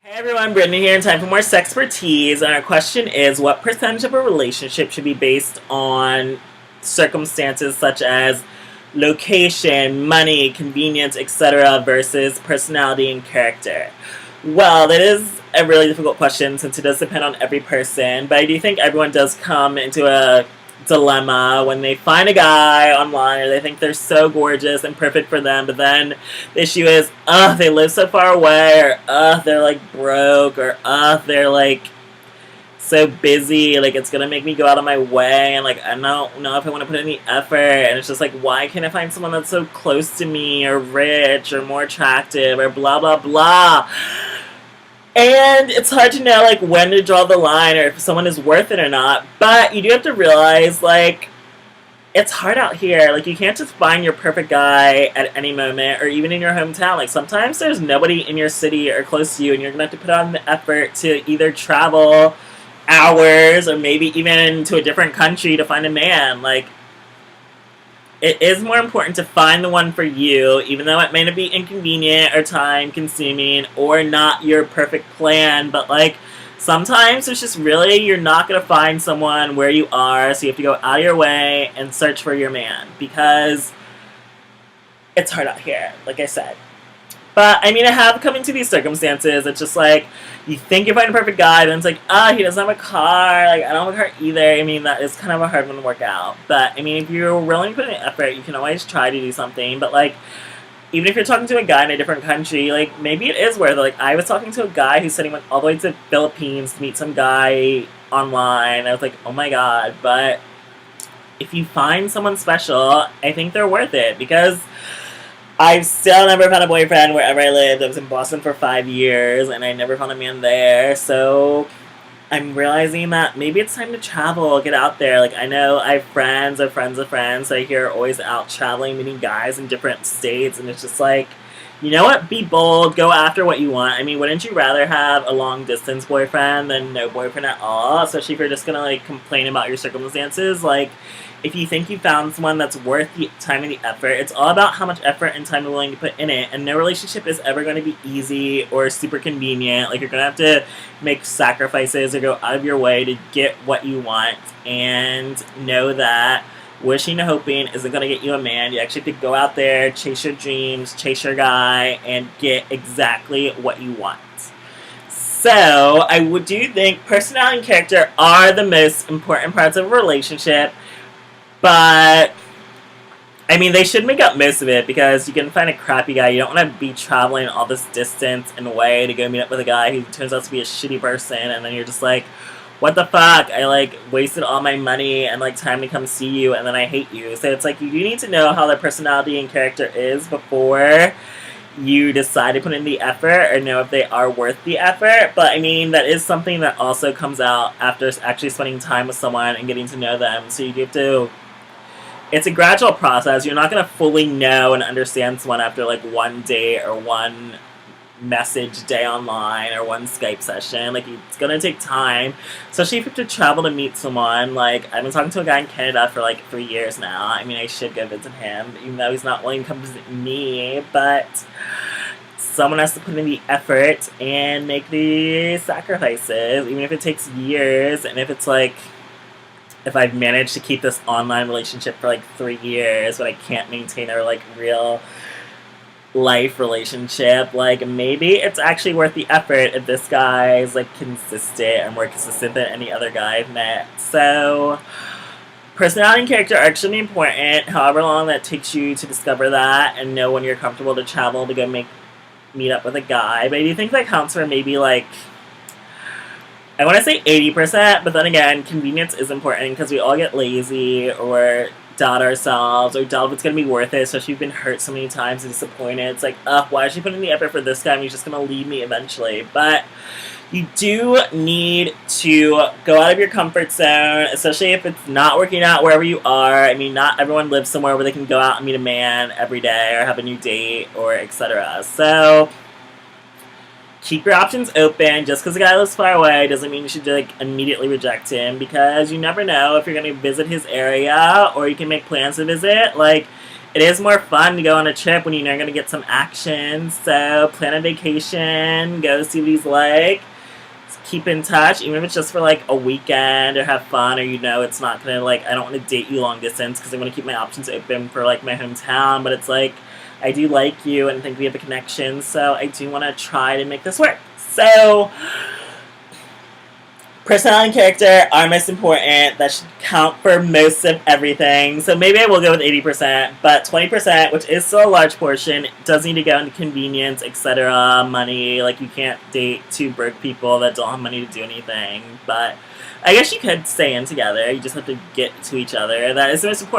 Hey everyone, Brittany here, and time for more SexxxPerTease. And our question is, what percentage of a relationship should be based on circumstances such as location, money, convenience, etc. versus personality and character? Well, that is a really difficult question since it does depend on every person, but I do think everyone does come into a dilemma when they find a guy online or they think they're so gorgeous and perfect for them, but then the issue is, they live so far away, or they're like broke, or they're like so busy, like it's gonna make me go out of my way, and like I don't know if I want to put in the effort, and it's just like, why can't I find someone that's so close to me, or rich, or more attractive, or blah blah blah. And it's hard to know like when to draw the line or if someone is worth it or not. But you do have to realize like it's hard out here. Like you can't just find your perfect guy at any moment or even in your hometown. Like sometimes there's nobody in your city or close to you and you're gonna have to put on the effort to either travel hours or maybe even to a different country to find a man. Like it is more important to find the one for you, even though it may not be inconvenient or time consuming or not your perfect plan. But like sometimes it's just really you're not going to find someone where you are, so you have to go out of your way and search for your man because it's hard out here, like I said. But I mean, I have come into these circumstances. It's just like you think you find a perfect guy, then it's like, he doesn't have a car. Like I don't have a car either. I mean, that is kind of a hard one to work out. But I mean, if you're willing to put in effort, you can always try to do something. But like, even if you're talking to a guy in a different country, like maybe it is worth it. Like I was talking to a guy who said he went all the way to the Philippines to meet some guy online. I was like, oh my god. But if you find someone special, I think they're worth it because I've still never found a boyfriend wherever I lived. I was in Boston for 5 years, and I never found a man there. So I'm realizing that maybe it's time to travel, get out there. Like I know I have friends of friends of friends. So I hear always out traveling, meeting guys in different states, and it's just like, you know what? Be bold. Go after what you want. I mean, wouldn't you rather have a long distance boyfriend than no boyfriend at all? Especially if you're just gonna like complain about your circumstances. Like, if you think you found someone that's worth the time and the effort, it's all about how much effort and time you're willing to put in it. And no relationship is ever going to be easy or super convenient. Like you're gonna have to make sacrifices or go out of your way to get what you want. And know that wishing and hoping isn't going to get you a man. You actually have to go out there, chase your dreams, chase your guy, and get exactly what you want. So, I do think personality and character are the most important parts of a relationship, but I mean, they should make up most of it because you can find a crappy guy. You don't want to be traveling all this distance and way to go meet up with a guy who turns out to be a shitty person, and then you're just like, what the fuck? I like wasted all my money and like time to come see you, and then I hate you. So it's like you do need to know how their personality and character is before you decide to put in the effort or know if they are worth the effort. But I mean, that is something that also comes out after actually spending time with someone and getting to know them. So you have to. It's a gradual process. You're not going to fully know and understand someone after like one date or one message day online or one Skype session. Like it's gonna take time, especially if you have to travel to meet someone. Like I've been talking to a guy in Canada for like 3 years now. I mean, I should go visit him even though he's not willing to come visit me, but someone has to put in the effort and make the sacrifices, even if it takes years. And if it's like, if I've managed to keep this online relationship for like 3 years but I can't maintain a like real life relationship, like maybe it's actually worth the effort if this guy is like consistent and more consistent than any other guy I've met. So personality and character are extremely important, however long that takes you to discover that and know when you're comfortable to travel to go meet up with a guy. But I do think that counts for maybe like, I want to say 80%, but then again, convenience is important because we all get lazy or doubt ourselves or doubt if it's going to be worth it, especially if we've been hurt so many times and disappointed. It's like, why is she putting the effort for this guy and he's just going to leave me eventually? But you do need to go out of your comfort zone, especially if it's not working out wherever you are. I mean, not everyone lives somewhere where they can go out and meet a man every day or have a new date or etc. So keep your options open. Just because a guy lives far away doesn't mean you should like immediately reject him, because you never know if you're going to visit his area or you can make plans to visit. Like, it is more fun to go on a trip when you know you're going to get some action. So plan a vacation, go see what he's like. Keep in touch, even if it's just for like a weekend, or have fun, or you know it's not gonna, like, I don't want to date you long distance because I want to keep my options open for like my hometown, but it's like I do like you and think we have a connection, so I do want to try to make this work. So personality and character are most important. That should count for most of everything. So maybe I will go with 80%, but 20%, which is still a large portion, does need to go into convenience, etc., money. Like, you can't date two broke people that don't have money to do anything. But I guess you could stay in together. You just have to get to each other. That is the most important.